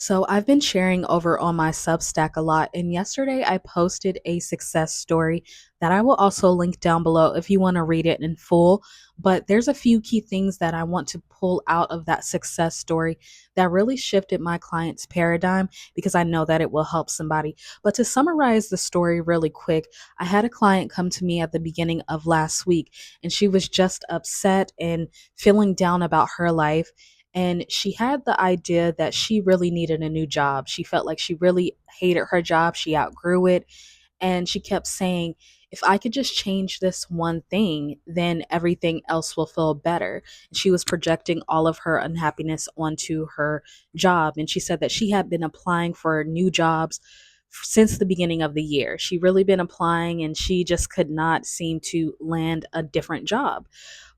So I've been sharing over on my Substack a lot, and yesterday I posted a success story that I will also link down below if you want to read it in full. But there's a few key things that I want to pull out of that success story that really shifted my client's paradigm because I know that it will help somebody. But to summarize the story really quick, I had a client come to me at the beginning of last week, and she was just upset and feeling down about her life, and she had the idea that she really needed a new job. She felt like she really hated her job. She outgrew it. And she kept saying, if I could just change this one thing, then everything else will feel better. She was projecting all of her unhappiness onto her job. And she said that she had been applying for new jobs since the beginning of the year. She really been applying and she just could not seem to land a different job.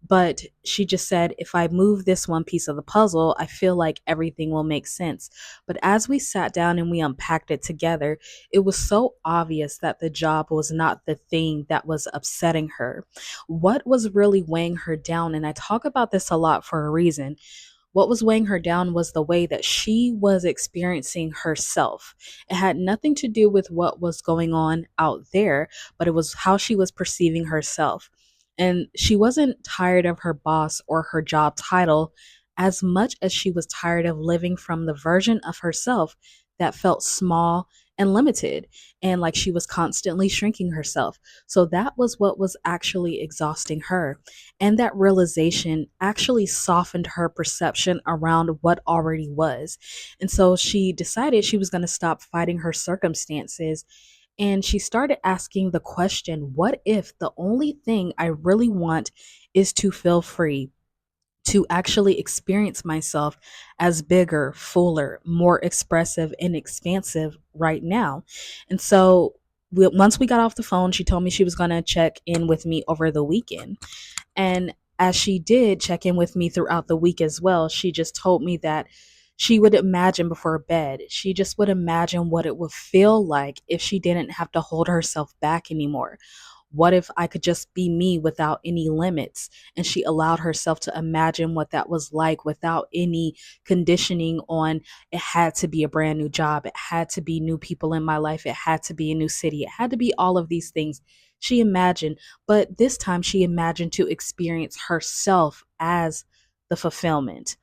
But she just said, if I move this one piece of the puzzle, I feel like everything will make sense. But as we sat down and we unpacked it together, it was so obvious that the job was not the thing that was upsetting her. What was really weighing her down, and I talk about this a lot for a reason, what was weighing her down was the way that she was experiencing herself. It had nothing to do with what was going on out there, but it was how she was perceiving herself. And she wasn't tired of her boss or her job title as much as she was tired of living from the version of herself that felt small and limited and like she was constantly shrinking herself. So that was what was actually exhausting her. And that realization actually softened her perception around what already was. And so she decided she was going to stop fighting her circumstances. And she started asking the question, what if the only thing I really want is to feel free? To actually experience myself as bigger, fuller, more expressive, and expansive right now. And so once we got off the phone, she told me she was going to check in with me over the weekend. And as she did check in with me throughout the week as well, she just told me that she would imagine before bed. She just would imagine what it would feel like if she didn't have to hold herself back anymore. What if I could just be me without any limits? And she allowed herself to imagine what that was like without any conditioning on it had to be a brand new job. It had to be new people in my life. It had to be a new city. It had to be all of these things. She imagined, but this time she imagined to experience herself as the fulfillment.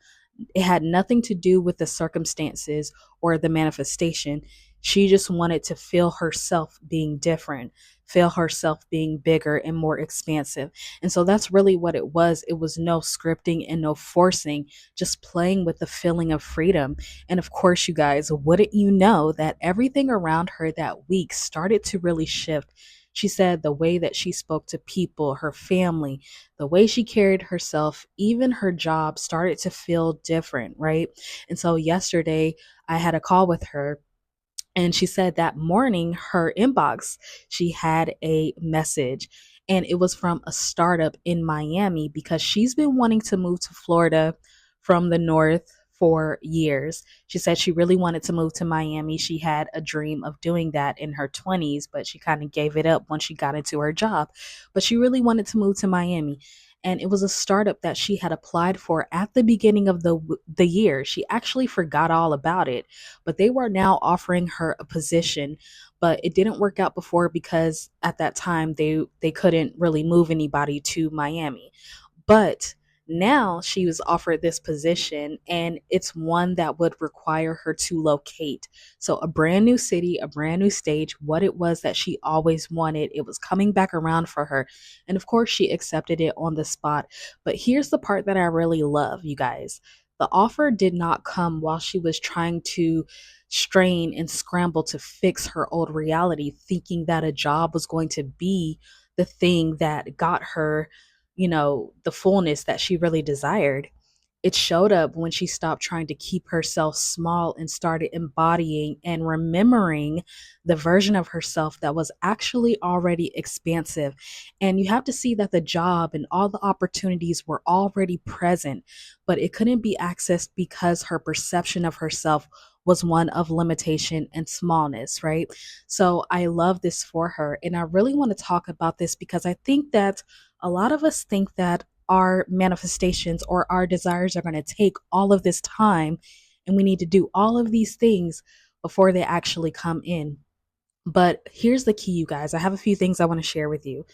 It had nothing to do with the circumstances or the manifestation. She just wanted to feel herself being different, feel herself being bigger and more expansive. And so that's really what it was. It was no scripting and no forcing, just playing with the feeling of freedom. And of course, you guys, wouldn't you know that everything around her that week started to really shift? She said the way that she spoke to people, her family, the way she carried herself, even her job started to feel different, right? And so yesterday I had a call with her, and she said that morning her inbox, she had a message, and it was from a startup in Miami because she's been wanting to move to Florida from the north for years. She said she really wanted to move to Miami. She had a dream of doing that in her 20s, but she kind of gave it up once she got into her job. But she really wanted to move to Miami. And it was a startup that she had applied for at the beginning of the year. She actually forgot all about it, but they were now offering her a position. But it didn't work out before because at that time they couldn't really move anybody to Miami. But now she was offered this position, and it's one that would require her to locate. So, a brand new city, a brand new stage, what it was that she always wanted, it was coming back around for her. And of course, she accepted it on the spot. But here's the part that I really love, you guys. The offer did not come while she was trying to strain and scramble to fix her old reality, thinking that a job was going to be the thing that got her, the fullness that she really desired. It showed up when she stopped trying to keep herself small and started embodying and remembering the version of herself that was actually already expansive. And you have to see that the job and all the opportunities were already present, but it couldn't be accessed because her perception of herself was one of limitation and smallness, right? So I love this for her. And I really want to talk about this because I think that a lot of us think that our manifestations or our desires are going to take all of this time and we need to do all of these things before they actually come in. But here's the key, you guys. I have a few things I want to share with you.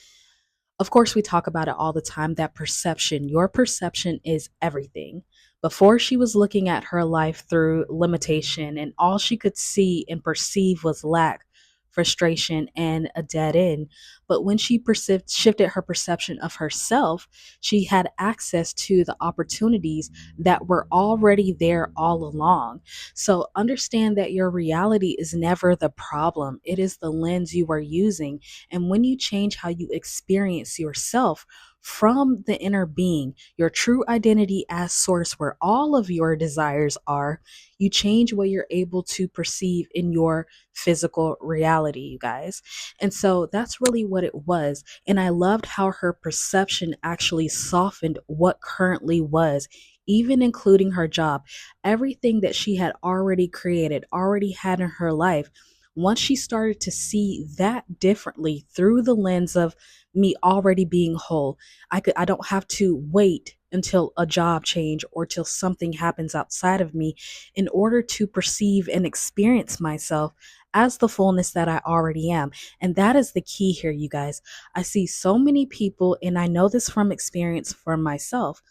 Of course, we talk about it all the time, that perception, your perception is everything. Before, she was looking at her life through limitation, and all she could see and perceive was lack, frustration, and a dead end. But when she shifted her perception of herself, she had access to the opportunities that were already there all along. So understand that your reality is never the problem, it is the lens you are using. And when you change how you experience yourself from the inner being, your true identity as source, where all of your desires are, you change what you're able to perceive in your physical reality, you guys. And so that's really what it was. And I loved how her perception actually softened what currently was, even including her job, everything that she had already created, already had in her life. Once she started to see that differently through the lens of me already being whole, I don't have to wait until a job change or till something happens outside of me in order to perceive and experience myself as the fullness that I already am. And that is the key here, you guys. I see so many people, and I know this from experience for myself,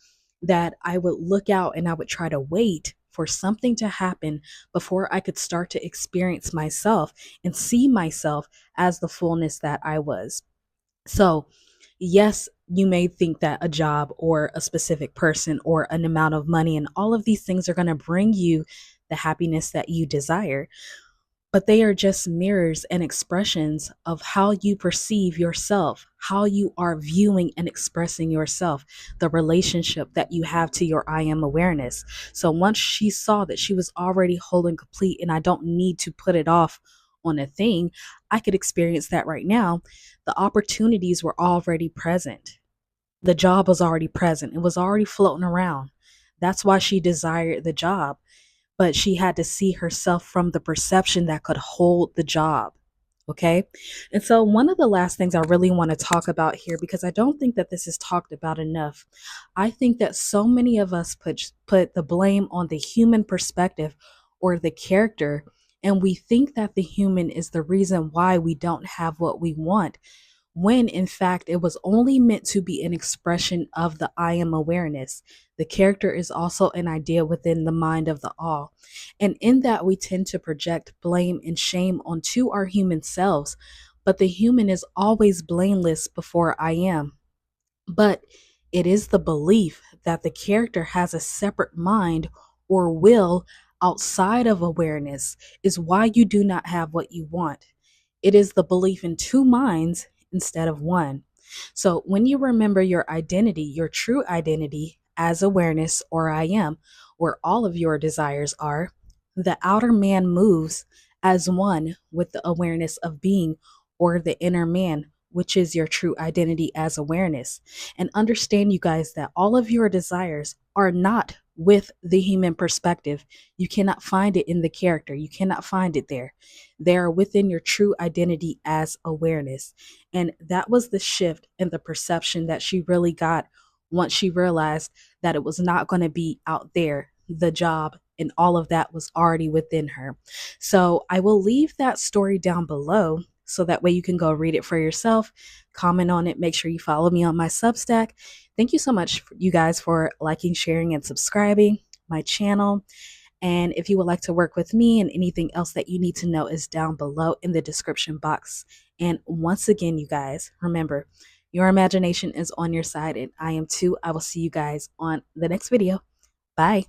that I would look out and I would try to wait for something to happen before I could start to experience myself and see myself as the fullness that I was. So, yes, you may think that a job or a specific person or an amount of money and all of these things are going to bring you the happiness that you desire, but they are just mirrors and expressions of how you perceive yourself, how you are viewing and expressing yourself, the relationship that you have to your I am awareness. So once she saw that she was already whole and complete, and I don't need to put it off on a thing, I could experience that right now. The opportunities were already present. The job was already present. It was already floating around. That's why she desired the job, but she had to see herself from the perception that could hold the job. Okay. And so, one of the last things I really want to talk about here, because I don't think that this is talked about enough, I think that so many of us put the blame on the human perspective or the character, and we think that the human is the reason why we don't have what we want, when in fact it was only meant to be an expression of the I am awareness. The character is also an idea within the mind of the all. And in that, we tend to project blame and shame onto our human selves. But the human is always blameless before I am. But it is the belief that the character has a separate mind or will outside of awareness is why you do not have what you want. It is the belief in two minds instead of one. So when you remember your identity, your true identity as awareness or I am, where all of your desires are, the outer man moves as one with the awareness of being, or the inner man, which is your true identity as awareness. And understand, you guys, that all of your desires are not with the human perspective. You cannot find it in the character. You cannot find it there. They are within your true identity as awareness. And that was the shift in the perception that she really got once she realized that it was not going to be out there. The job and all of that was already within her. So I will leave that story down below so that way you can go read it for yourself, comment on it, make sure you follow me on my Substack. Thank you so much, you guys, for liking, sharing, and subscribing my channel. And if you would like to work with me, and anything else that you need to know is down below in the description box. And once again, you guys, remember, your imagination is on your side, and I am too. I will see you guys on the next video. Bye.